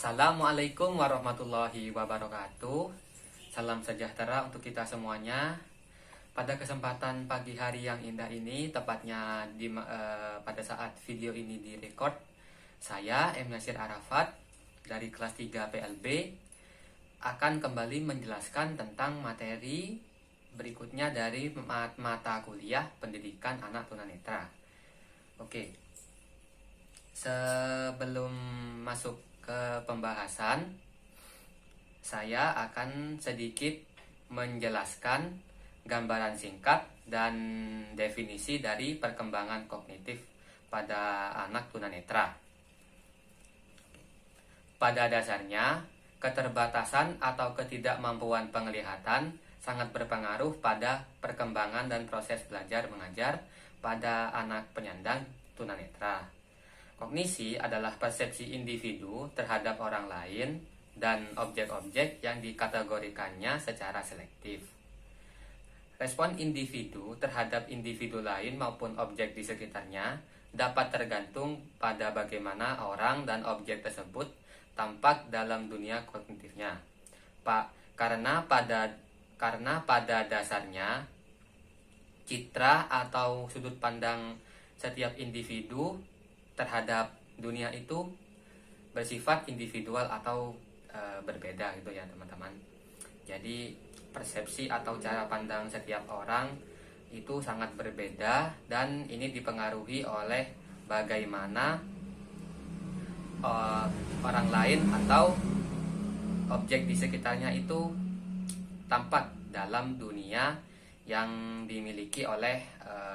Assalamualaikum warahmatullahi wabarakatuh. Salam sejahtera untuk kita semuanya. Pada kesempatan pagi hari yang indah ini, tepatnya pada saat video ini direkod, saya M. Nasir Arafat dari kelas 3 PLB akan kembali menjelaskan tentang materi berikutnya dari mata kuliah pendidikan anak tunanetra. Oke. Sebelum masuk ke pembahasan, saya akan sedikit menjelaskan gambaran singkat dan definisi dari perkembangan kognitif pada anak tunanetra. Pada dasarnya, keterbatasan atau ketidakmampuan penglihatan sangat berpengaruh pada perkembangan dan proses belajar mengajar pada anak penyandang tunanetra. Kognisi adalah persepsi individu terhadap orang lain dan objek-objek yang dikategorikannya secara selektif. Respon individu terhadap individu lain maupun objek di sekitarnya dapat tergantung pada bagaimana orang dan objek tersebut tampak dalam dunia kognitifnya. Karena pada dasarnya citra atau sudut pandang setiap individu terhadap dunia itu bersifat individual atau berbeda gitu ya teman-teman. Jadi persepsi atau cara pandang setiap orang itu sangat berbeda, dan ini dipengaruhi oleh bagaimana orang lain atau objek di sekitarnya itu tampak dalam dunia yang dimiliki oleh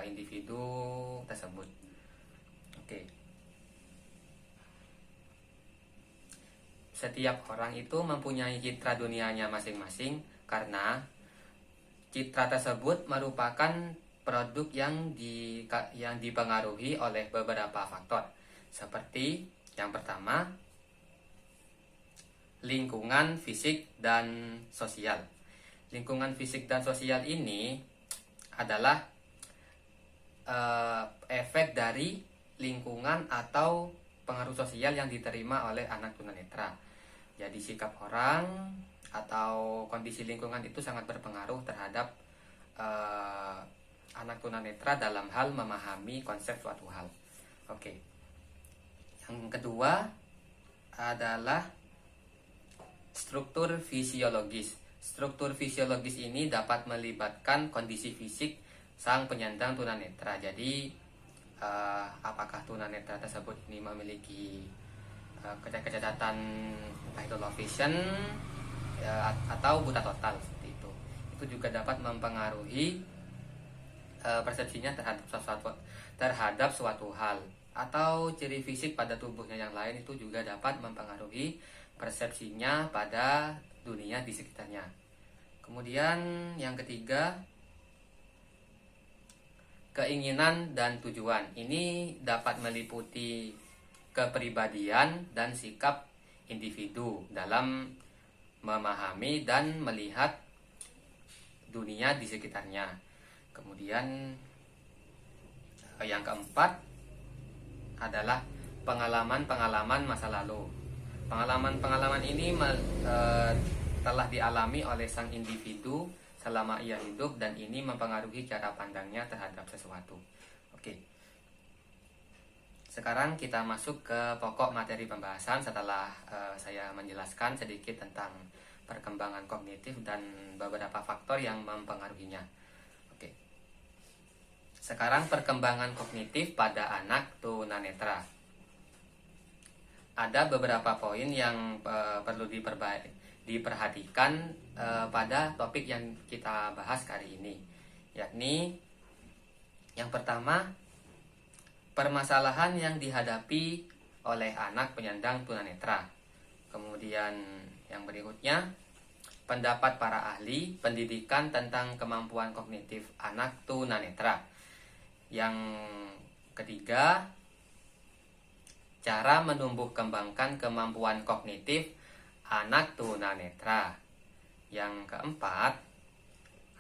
individu tersebut. Oke. Setiap orang itu mempunyai citra dunianya masing-masing karena citra tersebut merupakan produk yang dipengaruhi oleh beberapa faktor. Seperti yang pertama, lingkungan fisik dan sosial. Lingkungan fisik dan sosial ini adalah efek dari lingkungan atau pengaruh sosial yang diterima oleh anak tunanetra. Jadi sikap orang atau kondisi lingkungan itu sangat berpengaruh terhadap anak tunanetra dalam hal memahami konsep suatu hal. Oke. Yang kedua adalah struktur fisiologis. Struktur fisiologis ini dapat melibatkan kondisi fisik sang penyandang tunanetra. Jadi apakah tunanetra tersebut ini memiliki kecacatan entah itu low vision atau buta total seperti itu. Itu juga dapat mempengaruhi persepsinya terhadap suatu hal, atau ciri fisik pada tubuhnya yang lain itu juga dapat mempengaruhi persepsinya pada dunia di sekitarnya. Kemudian yang ketiga, keinginan dan tujuan. Ini dapat meliputi kepribadian dan sikap individu dalam memahami dan melihat dunia di sekitarnya. Kemudian yang keempat adalah pengalaman-pengalaman masa lalu. Pengalaman-pengalaman ini telah dialami oleh sang individu selama ia hidup, dan ini mempengaruhi cara pandangnya terhadap sesuatu. Oke. Sekarang kita masuk ke pokok materi pembahasan setelah saya menjelaskan sedikit tentang perkembangan kognitif dan beberapa faktor yang mempengaruhinya. Oke. Sekarang perkembangan kognitif pada anak tunanetra. Ada beberapa poin yang perlu diperhatikan pada topik yang kita bahas kali ini, yakni yang pertama, permasalahan yang dihadapi oleh anak penyandang tunanetra. Kemudian yang berikutnya, pendapat para ahli pendidikan tentang kemampuan kognitif anak tunanetra. Yang ketiga, cara menumbuh kembangkan kemampuan kognitif anak tunanetra. Yang keempat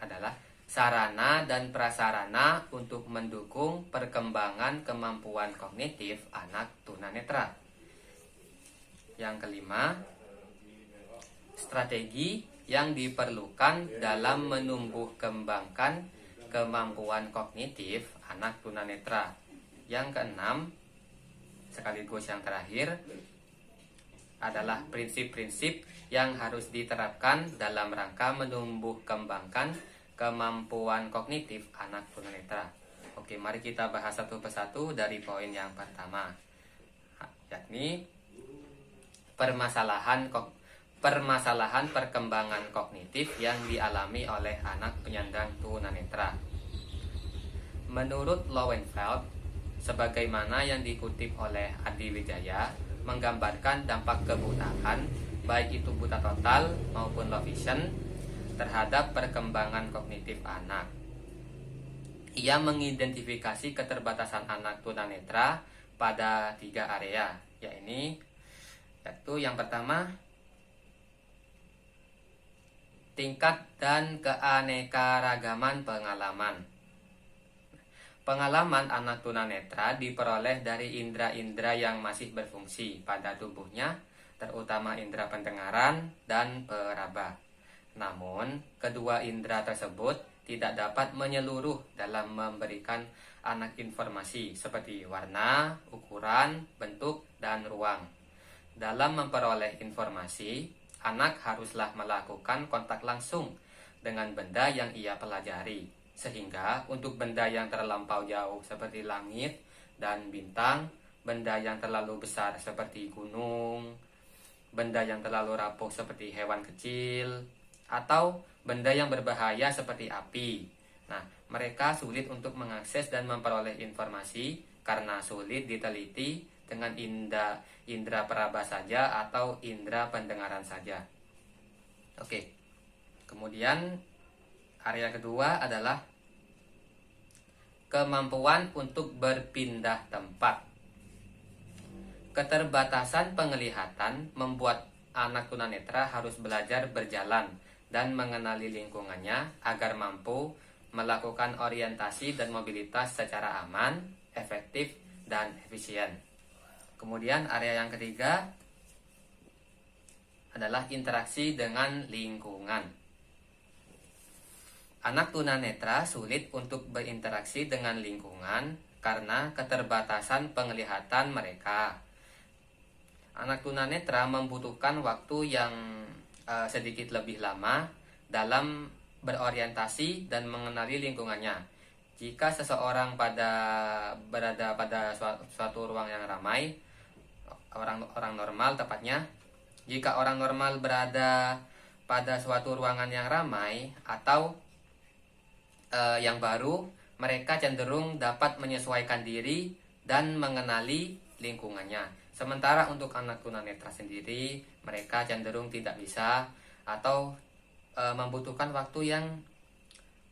adalah sarana dan prasarana untuk mendukung perkembangan kemampuan kognitif anak tunanetra. Yang kelima, strategi yang diperlukan dalam menumbuh kembangkan kemampuan kognitif anak tunanetra. Yang keenam, sekaligus yang terakhir, adalah prinsip-prinsip yang harus diterapkan dalam rangka menumbuh kembangkan kemampuan kognitif anak tunanetra. Oke, mari kita bahas satu persatu dari poin yang pertama, yakni permasalahan perkembangan kognitif yang dialami oleh anak penyandang tunanetra. Menurut Lowenfeld, sebagaimana yang dikutip oleh Adi Wijaya, menggambarkan dampak kebutaan, baik itu buta total maupun low vision, terhadap perkembangan kognitif anak. Ia mengidentifikasi keterbatasan anak tunanetra pada 3 area, yaitu yang pertama, tingkat dan keanekaragaman pengalaman. Pengalaman anak tunanetra diperoleh dari indera-indera yang masih berfungsi pada tubuhnya, terutama indera pendengaran dan peraba. Namun, kedua indera tersebut tidak dapat menyeluruh dalam memberikan anak informasi seperti warna, ukuran, bentuk, dan ruang. Dalam memperoleh informasi, anak haruslah melakukan kontak langsung dengan benda yang ia pelajari. Sehingga untuk benda yang terlampau jauh seperti langit dan bintang, benda yang terlalu besar seperti gunung, benda yang terlalu rapuh seperti hewan kecil, atau benda yang berbahaya seperti api. Nah, mereka sulit untuk mengakses dan memperoleh informasi karena sulit diteliti dengan indera peraba saja atau indera pendengaran saja. Oke. Kemudian area kedua adalah kemampuan untuk berpindah tempat. Keterbatasan penglihatan membuat anak tunanetra harus belajar berjalan dan mengenali lingkungannya agar mampu melakukan orientasi dan mobilitas secara aman, efektif, dan efisien. Kemudian area yang ketiga adalah interaksi dengan lingkungan. Anak tunanetra sulit untuk berinteraksi dengan lingkungan karena keterbatasan penglihatan mereka. Anak tunanetra membutuhkan waktu yang sedikit lebih lama dalam berorientasi dan mengenali lingkungannya. Jika seseorang berada pada suatu ruang yang ramai, orang normal tepatnya, jika orang normal berada pada suatu ruangan yang ramai atau yang baru, mereka cenderung dapat menyesuaikan diri dan mengenali lingkungannya. Sementara untuk anak tunanetra sendiri, mereka cenderung tidak bisa atau membutuhkan waktu yang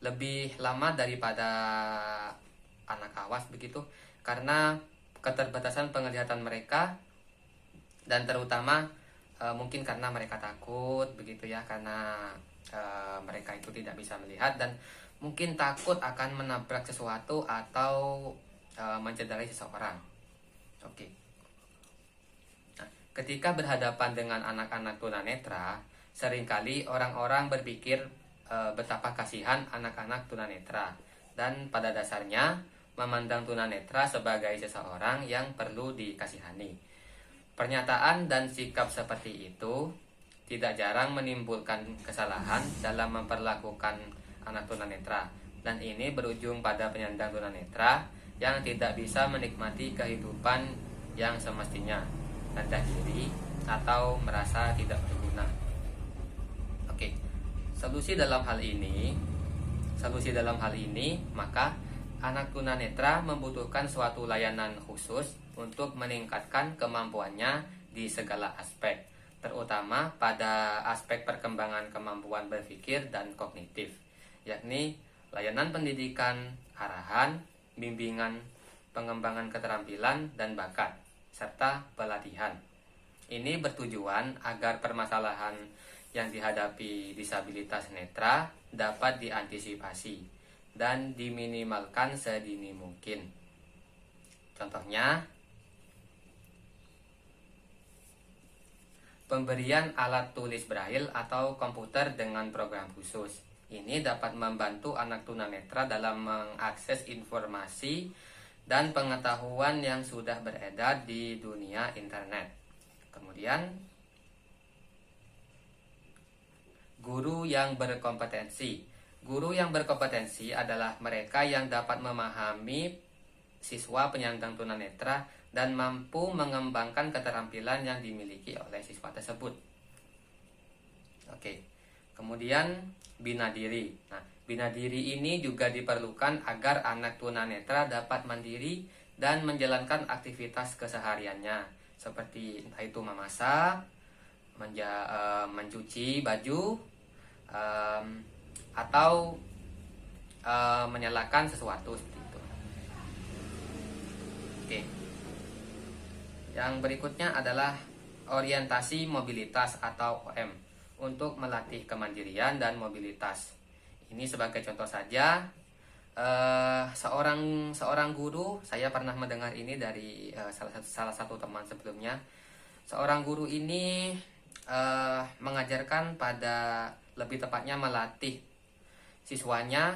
lebih lama daripada anak awas begitu, karena keterbatasan penglihatan mereka, dan terutama mungkin karena mereka takut begitu ya, karena mereka itu tidak bisa melihat dan mungkin takut akan menabrak sesuatu atau mencederai seseorang. Oke. Nah, ketika berhadapan dengan anak-anak tunanetra, seringkali orang-orang berpikir betapa kasihan anak-anak tunanetra, dan pada dasarnya memandang tunanetra sebagai seseorang yang perlu dikasihani. Pernyataan dan sikap seperti itu tidak jarang menimbulkan kesalahan dalam memperlakukan anak tunanetra, dan ini berujung pada penyandang tunanetra yang tidak bisa menikmati kehidupan yang semestinya, rendah diri, atau merasa tidak berguna. Oke, solusi dalam hal ini, maka anak tunanetra membutuhkan suatu layanan khusus untuk meningkatkan kemampuannya di segala aspek, terutama pada aspek perkembangan kemampuan berpikir dan kognitif, yakni layanan pendidikan, arahan, bimbingan, pengembangan keterampilan dan bakat, serta pelatihan. Ini bertujuan agar permasalahan yang dihadapi disabilitas netra dapat diantisipasi dan diminimalkan sedini mungkin. Contohnya, pemberian alat tulis braille atau komputer dengan program khusus. Ini dapat membantu anak tunanetra dalam mengakses informasi dan pengetahuan yang sudah beredar di dunia internet. Kemudian, guru yang berkompetensi. Guru yang berkompetensi adalah mereka yang dapat memahami siswa penyandang tunanetra dan mampu mengembangkan keterampilan yang dimiliki oleh siswa tersebut. Oke. Kemudian bina diri. Nah, bina diri ini juga diperlukan agar anak tunanetra dapat mandiri dan menjalankan aktivitas kesehariannya, seperti entah itu memasak, mencuci baju, atau menyalakan sesuatu seperti itu. Oke. Yang berikutnya adalah orientasi mobilitas atau OM untuk melatih kemandirian dan mobilitas. Ini sebagai contoh saja, seorang guru, saya pernah mendengar ini dari salah satu teman sebelumnya. Seorang guru ini mengajarkan lebih tepatnya melatih siswanya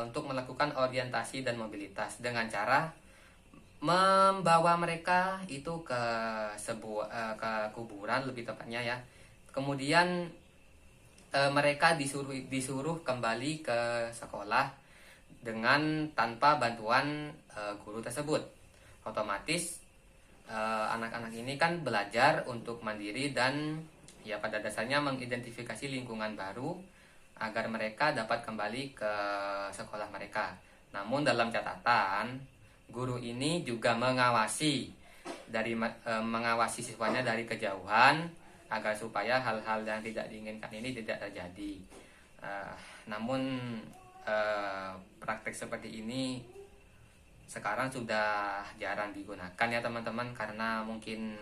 untuk melakukan orientasi dan mobilitas dengan cara membawa mereka itu ke ke kuburan lebih tepatnya ya. Kemudian mereka disuruh kembali ke sekolah dengan tanpa bantuan guru tersebut. Otomatis anak-anak ini kan belajar untuk mandiri dan ya pada dasarnya mengidentifikasi lingkungan baru agar mereka dapat kembali ke sekolah mereka. Namun dalam catatan, guru ini juga mengawasi siswanya dari kejauhan agar supaya hal-hal yang tidak diinginkan ini tidak terjadi. Namun praktek seperti ini sekarang sudah jarang digunakan ya teman-teman, karena mungkin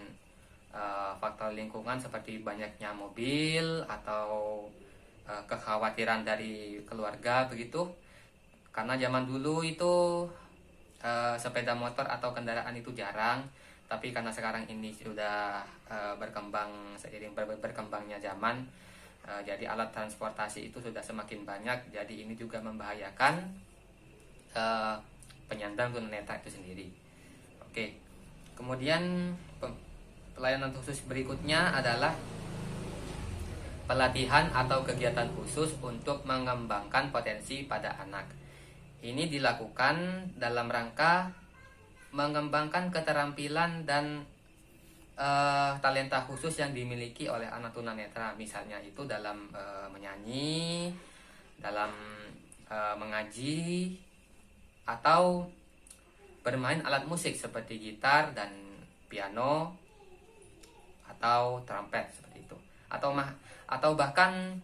faktor lingkungan seperti banyaknya mobil atau kekhawatiran dari keluarga begitu. Karena zaman dulu itu sepeda motor atau kendaraan itu jarang, tapi karena sekarang ini sudah berkembang seiring berkembangnya zaman, jadi alat transportasi itu sudah semakin banyak. Jadi ini juga membahayakan penyandang tunanetra itu sendiri. Oke, kemudian pelayanan khusus berikutnya adalah pelatihan atau kegiatan khusus untuk mengembangkan potensi pada anak. Ini dilakukan dalam rangka mengembangkan keterampilan dan talenta khusus yang dimiliki oleh anak tunanetra. Misalnya itu dalam menyanyi, dalam mengaji, atau bermain alat musik seperti gitar dan piano atau trompet seperti itu. Atau bahkan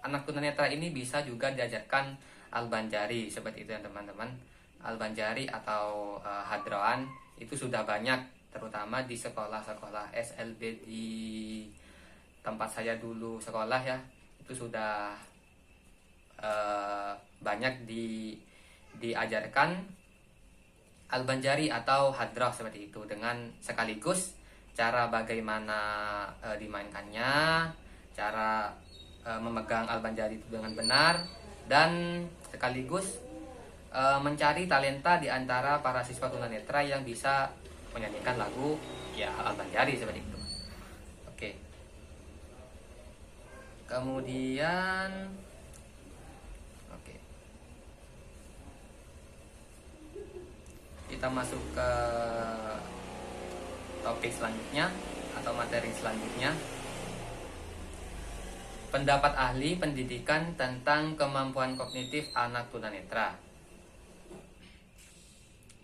anak tunanetra ini bisa juga diajarkan albanjari seperti itu ya teman-teman. Albanjari atau hadroan itu sudah banyak, terutama di sekolah-sekolah SLB di tempat saya dulu sekolah ya. Itu sudah banyak diajarkan albanjari atau hadroh seperti itu, dengan sekaligus cara bagaimana dimainkannya, cara memegang albanjari itu dengan benar, dan sekaligus mencari talenta di antara para siswa tunanetra yang bisa menyanyikan lagu ya albanjari seperti itu. Oke. Kemudian kita masuk ke topik selanjutnya atau materi selanjutnya. Pendapat ahli pendidikan tentang kemampuan kognitif anak tunanetra.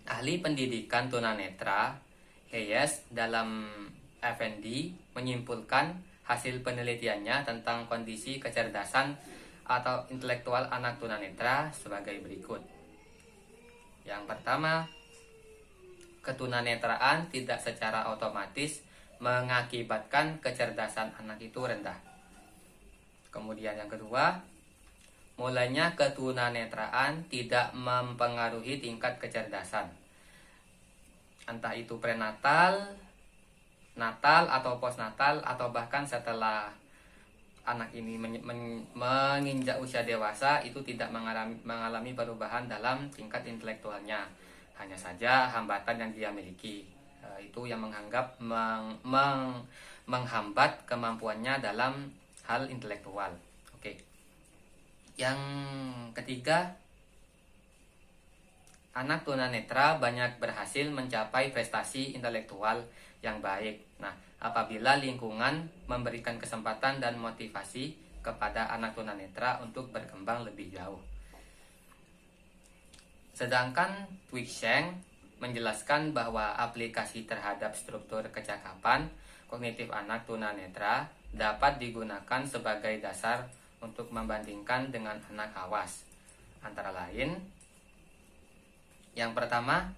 Ahli pendidikan tunanetra Hayes dalam FND menyimpulkan hasil penelitiannya tentang kondisi kecerdasan atau intelektual anak tunanetra sebagai berikut. Yang pertama, ketunanetraan tidak secara otomatis mengakibatkan kecerdasan anak itu rendah. Kemudian yang kedua, mulainya ketunanetraan tidak mempengaruhi tingkat kecerdasan, entah itu prenatal natal atau postnatal atau bahkan setelah anak ini menginjak usia dewasa itu tidak mengalami perubahan dalam tingkat intelektualnya. Hanya saja hambatan yang dia miliki itu yang menghambat kemampuannya dalam hal intelektual. Oke. Yang ketiga, anak tunanetra banyak berhasil mencapai prestasi intelektual yang baik. Nah, apabila lingkungan memberikan kesempatan dan motivasi kepada anak tunanetra untuk berkembang lebih jauh. Sedangkan Twixen menjelaskan bahwa aplikasi terhadap struktur kecakapan kognitif anak tunanetra dapat digunakan sebagai dasar untuk membandingkan dengan anak awas. Antara lain, yang pertama,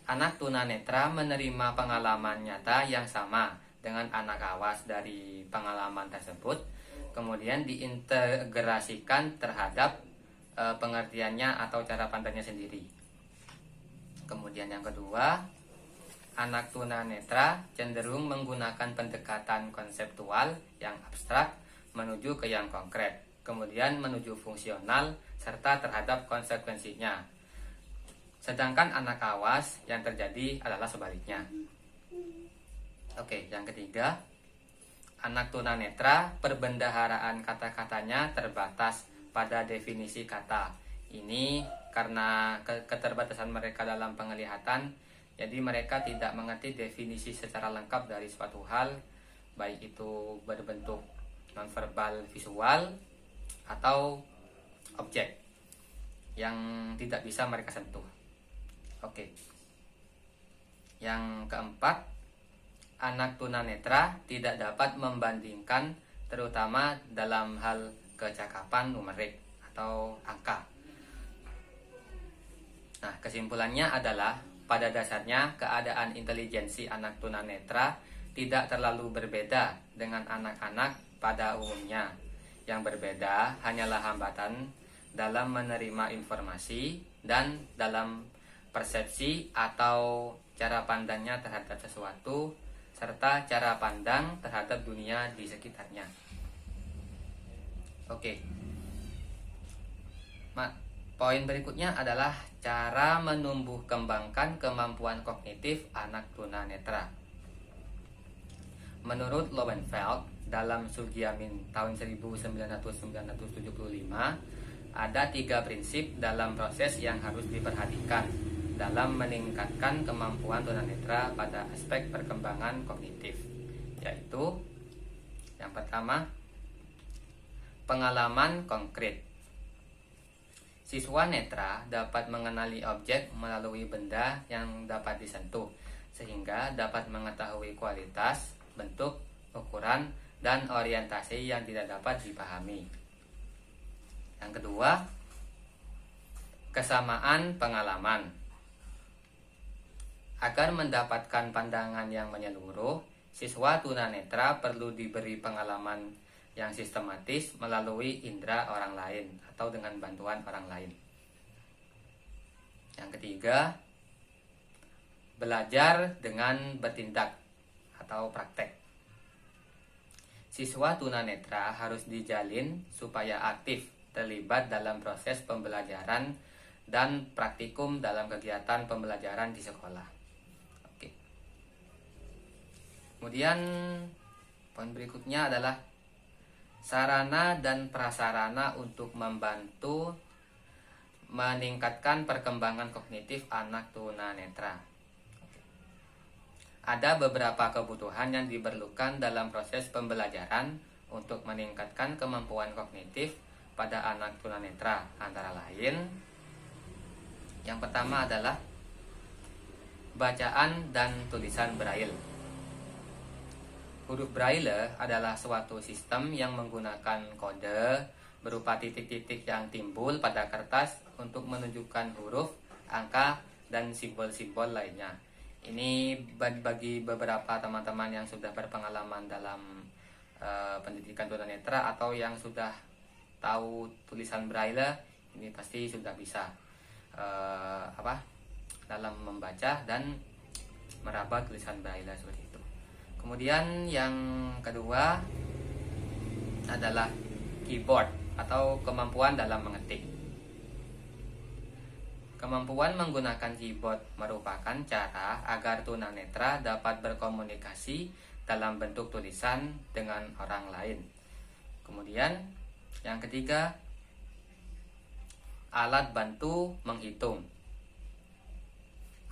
anak tunanetra menerima pengalaman nyata yang sama dengan anak awas dari pengalaman tersebut, kemudian diintegrasikan terhadap pengertiannya atau cara pandangnya sendiri. Kemudian yang kedua, anak tunanetra cenderung menggunakan pendekatan konseptual yang abstrak menuju ke yang konkret, kemudian menuju fungsional serta terhadap konsekuensinya. Sedangkan anak awas yang terjadi adalah sebaliknya. Oke, yang ketiga, anak tunanetra perbendaharaan kata-katanya terbatas pada definisi kata. Ini karena keterbatasan mereka dalam penglihatan, jadi mereka tidak mengerti definisi secara lengkap dari suatu hal, baik itu berbentuk nonverbal visual atau objek yang tidak bisa mereka sentuh. Oke. Yang keempat, anak tunanetra tidak dapat membandingkan terutama dalam hal kecakapan numerik atau angka. Nah, kesimpulannya adalah pada dasarnya keadaan intelijensi anak tunanetra tidak terlalu berbeda dengan anak-anak pada umumnya. Yang berbeda hanyalah hambatan dalam menerima informasi dan dalam persepsi atau cara pandangnya terhadap sesuatu, serta cara pandang terhadap dunia di sekitarnya. Oke. Poin berikutnya adalah cara menumbuh kembangkan kemampuan kognitif anak tunanetra. Menurut Lowenfeld, dalam Sugiamin tahun 1975, ada 3 prinsip dalam proses yang harus diperhatikan dalam meningkatkan kemampuan tunanetra pada aspek perkembangan kognitif, yaitu yang pertama, pengalaman konkret. Siswa netra dapat mengenali objek melalui benda yang dapat disentuh, sehingga dapat mengetahui kualitas, bentuk, ukuran, dan orientasi yang tidak dapat dipahami. Yang kedua, kesamaan pengalaman. Agar mendapatkan pandangan yang menyeluruh, siswa tunanetra perlu diberi pengalaman yang sistematis melalui indera orang lain atau dengan bantuan orang lain. Yang ketiga, belajar dengan bertindak atau praktek. Siswa tunanetra harus dijalin supaya aktif terlibat dalam proses pembelajaran dan praktikum dalam kegiatan pembelajaran di sekolah. Oke. Kemudian poin berikutnya adalah sarana dan prasarana untuk membantu meningkatkan perkembangan kognitif anak tunanetra. Ada beberapa kebutuhan yang diperlukan dalam proses pembelajaran untuk meningkatkan kemampuan kognitif pada anak tunanetra. Antara lain, yang pertama adalah bacaan dan tulisan Braille. Huruf Braille adalah suatu sistem yang menggunakan kode berupa titik-titik yang timbul pada kertas untuk menunjukkan huruf, angka, dan simbol-simbol lainnya. Ini bagi beberapa teman-teman yang sudah berpengalaman dalam pendidikan tunanetra atau yang sudah tahu tulisan Braille, ini pasti sudah bisa dalam membaca dan meraba tulisan Braille seperti itu. Kemudian yang kedua adalah keyboard atau kemampuan dalam mengetik. Kemampuan menggunakan keyboard merupakan cara agar tunanetra dapat berkomunikasi dalam bentuk tulisan dengan orang lain. Kemudian yang ketiga, alat bantu menghitung.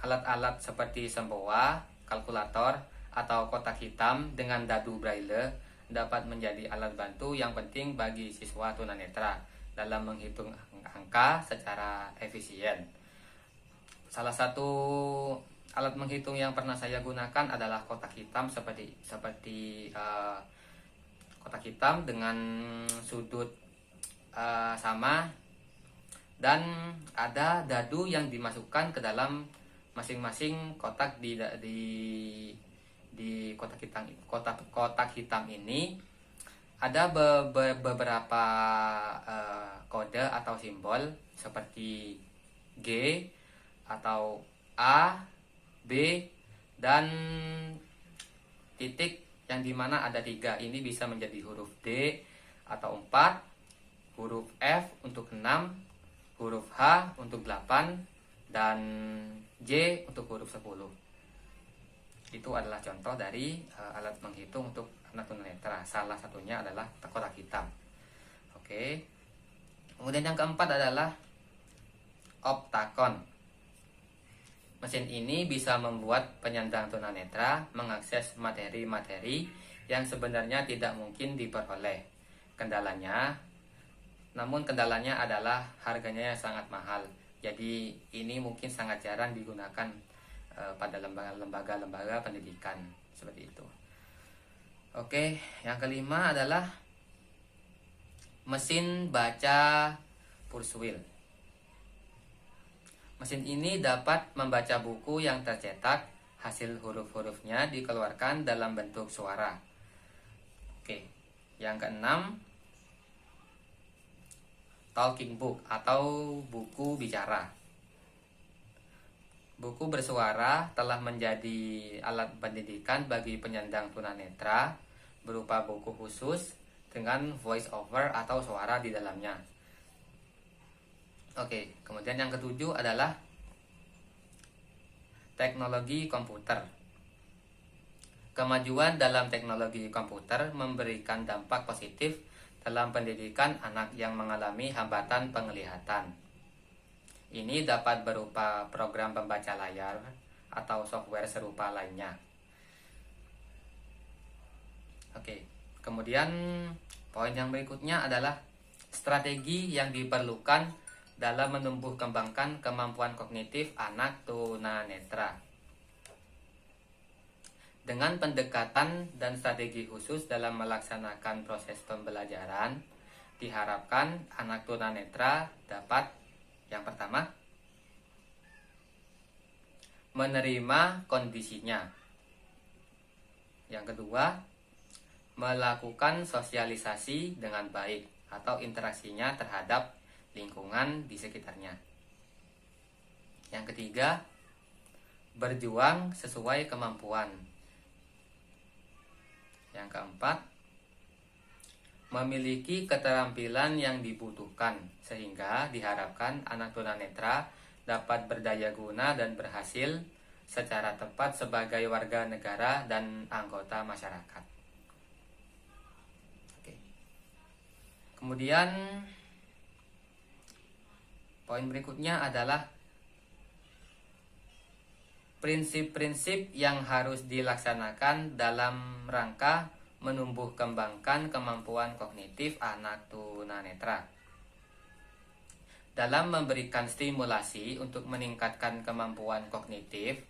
Alat-alat seperti sempoa, kalkulator, atau kotak hitam dengan dadu braille dapat menjadi alat bantu yang penting bagi siswa tunanetra dalam menghitung angka secara efisien. Salah satu alat menghitung yang pernah saya gunakan adalah kotak hitam seperti kotak hitam dengan sudut sama, dan ada dadu yang dimasukkan ke dalam masing-masing kotak di kotak hitam ini ada beberapa kode atau simbol seperti G atau A, B, dan titik yang dimana ada 3. Ini bisa menjadi huruf D atau 4, huruf F untuk 6, huruf H untuk 8, dan J untuk huruf 10. Itu adalah contoh dari alat menghitung untuk anak tunanetra. Salah satunya adalah kotak hitam. Oke. Kemudian yang keempat adalah optakon. Mesin ini bisa membuat penyandang tunanetra mengakses materi-materi yang sebenarnya tidak mungkin diperoleh. Namun kendalanya adalah harganya yang sangat mahal. Jadi ini mungkin sangat jarang digunakan pada lembaga-lembaga pendidikan seperti itu. Oke, yang kelima adalah mesin baca pulse wheel. Mesin ini dapat membaca buku yang tercetak, hasil huruf-hurufnya dikeluarkan dalam bentuk suara. Oke, yang keenam, talking book atau buku bicara. Buku bersuara telah menjadi alat pendidikan bagi penyandang tunanetra berupa buku khusus dengan voice over atau suara di dalamnya. Oke, kemudian yang ketujuh adalah teknologi komputer. Kemajuan dalam teknologi komputer memberikan dampak positif dalam pendidikan anak yang mengalami hambatan penglihatan. Ini dapat berupa program pembaca layar atau software serupa lainnya. Oke, kemudian poin yang berikutnya adalah strategi yang diperlukan dalam menumbuh kembangkan kemampuan kognitif anak tunanetra. Dengan pendekatan dan strategi khusus dalam melaksanakan proses pembelajaran, diharapkan anak tunanetra dapat, yang pertama, menerima kondisinya. Yang kedua, melakukan sosialisasi dengan baik atau interaksinya terhadap lingkungan di sekitarnya. Yang ketiga, berjuang sesuai kemampuan. Yang keempat, memiliki keterampilan yang dibutuhkan sehingga diharapkan anak tunanetra dapat berdaya guna dan berhasil secara tepat sebagai warga negara dan anggota masyarakat. Oke. Kemudian poin berikutnya adalah prinsip-prinsip yang harus dilaksanakan dalam rangka menumbuh kembangkan kemampuan kognitif anak tunanetra. Dalam memberikan stimulasi untuk meningkatkan kemampuan kognitif,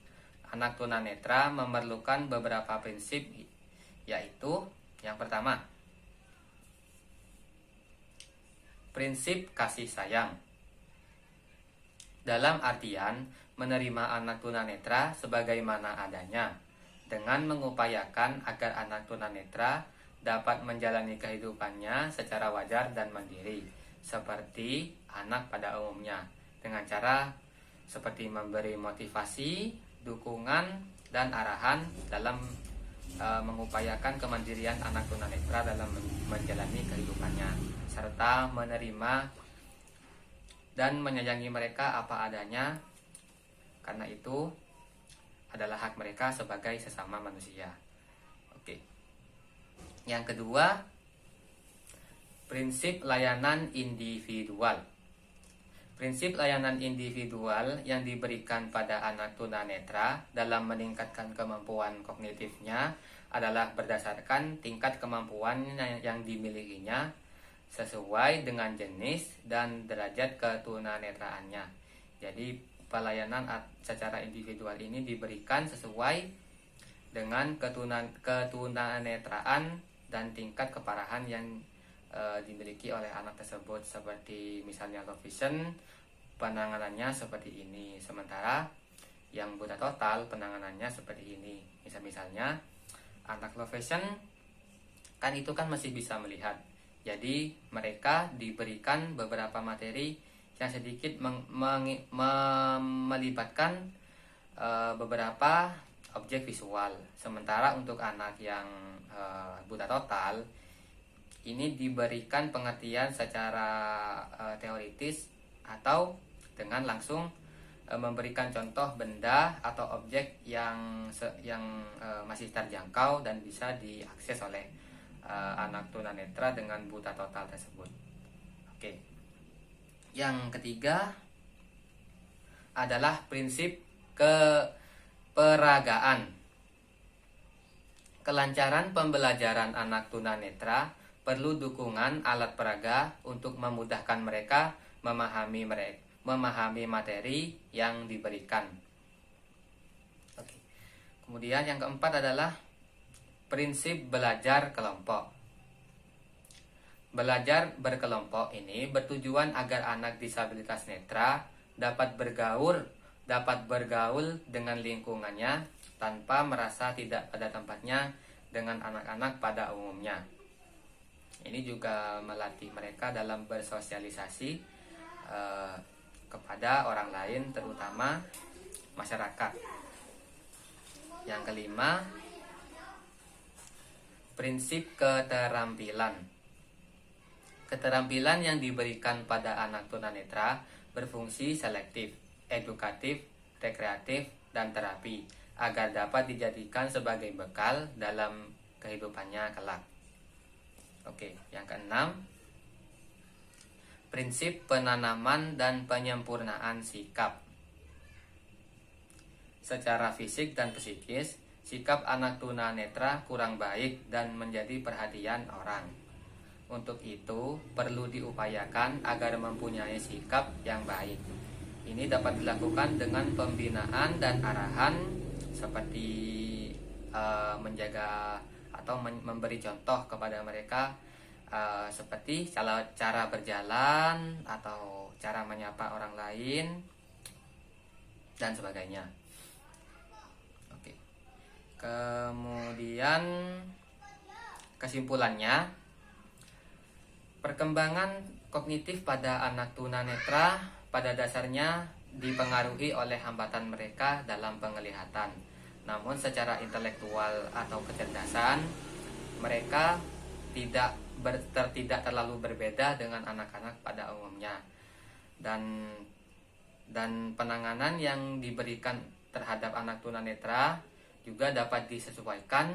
anak tunanetra memerlukan beberapa prinsip, yaitu yang pertama, prinsip kasih sayang. Dalam artian menerima anak tunanetra sebagaimana adanya, dengan mengupayakan agar anak tunanetra dapat menjalani kehidupannya secara wajar dan mandiri, seperti anak pada umumnya, dengan cara seperti memberi motivasi, dukungan, dan arahan dalam mengupayakan kemandirian anak tunanetra dalam menjalani kehidupannya, serta menerima dan menyayangi mereka apa adanya, karena itu adalah hak mereka sebagai sesama manusia. Oke. Yang kedua, prinsip layanan individual. Prinsip layanan individual yang diberikan pada anak tunanetra dalam meningkatkan kemampuan kognitifnya adalah berdasarkan tingkat kemampuan yang dimilikinya sesuai dengan jenis dan derajat ketunanetraannya. Jadi pelayanan secara individual ini diberikan sesuai dengan ketunanetraan dan tingkat keparahan yang dimiliki oleh anak tersebut, seperti misalnya low vision, penanganannya seperti ini, sementara yang buta total penanganannya seperti ini. Misalnya anak low vision kan itu kan masih bisa melihat, jadi mereka diberikan beberapa materi yang sedikit melibatkan beberapa objek visual, sementara untuk anak yang buta total ini diberikan pengertian secara teoritis atau dengan langsung memberikan contoh benda atau objek yang masih terjangkau dan bisa diakses oleh anak tunanetra dengan buta total tersebut. Oke. Yang ketiga adalah prinsip keperagaan. Kelancaran pembelajaran anak tunanetra perlu dukungan alat peraga untuk memudahkan mereka memahami materi yang diberikan. Oke. Kemudian yang keempat adalah prinsip belajar kelompok. Belajar berkelompok ini bertujuan agar anak disabilitas netra dapat bergaul dengan lingkungannya tanpa merasa tidak pada tempatnya dengan anak-anak pada umumnya. Ini juga melatih mereka dalam bersosialisasi kepada orang lain, terutama masyarakat. Yang kelima, prinsip keterampilan. Keterampilan yang diberikan pada anak tunanetra berfungsi selektif, edukatif, rekreatif, dan terapi agar dapat dijadikan sebagai bekal dalam kehidupannya kelak. Oke, yang keenam, prinsip penanaman dan penyempurnaan sikap. Secara fisik dan psikis, sikap anak tunanetra kurang baik dan menjadi perhatian orang. Untuk itu, perlu diupayakan agar mempunyai sikap yang baik. Ini dapat dilakukan dengan pembinaan dan arahan seperti menjaga atau memberi contoh kepada mereka seperti cara berjalan atau cara menyapa orang lain dan sebagainya. Oke. Kemudian kesimpulannya, perkembangan kognitif pada anak tunanetra pada dasarnya dipengaruhi oleh hambatan mereka dalam penglihatan. Namun secara intelektual atau kecerdasan mereka tidak terlalu berbeda dengan anak-anak pada umumnya. Dan penanganan yang diberikan terhadap anak tunanetra juga dapat disesuaikan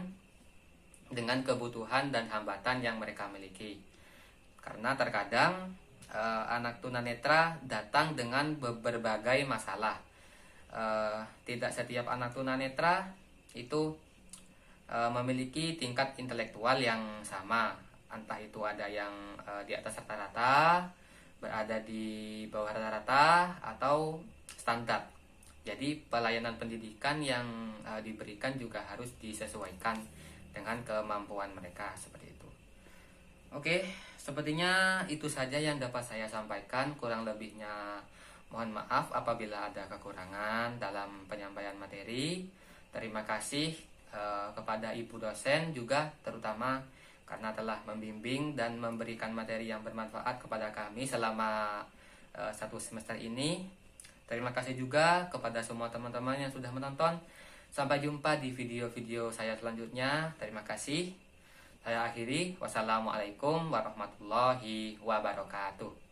dengan kebutuhan dan hambatan yang mereka miliki. Karena terkadang anak tunanetra datang dengan berbagai masalah. Tidak setiap anak tunanetra itu memiliki tingkat intelektual yang sama. Entah itu ada yang di atas rata-rata, berada di bawah rata-rata, atau standar. Jadi pelayanan pendidikan yang diberikan juga harus disesuaikan dengan kemampuan mereka, seperti itu. Oke, sepertinya itu saja yang dapat saya sampaikan. Kurang lebihnya mohon maaf apabila ada kekurangan dalam penyampaian materi. Terima kasih kepada Ibu dosen juga, terutama karena telah membimbing dan memberikan materi yang bermanfaat kepada kami selama 1 semester ini. Terima kasih juga kepada semua teman-teman yang sudah menonton. Sampai jumpa di video-video saya selanjutnya. Terima kasih. Saya akhiri. Wassalamualaikum warahmatullahi wabarakatuh.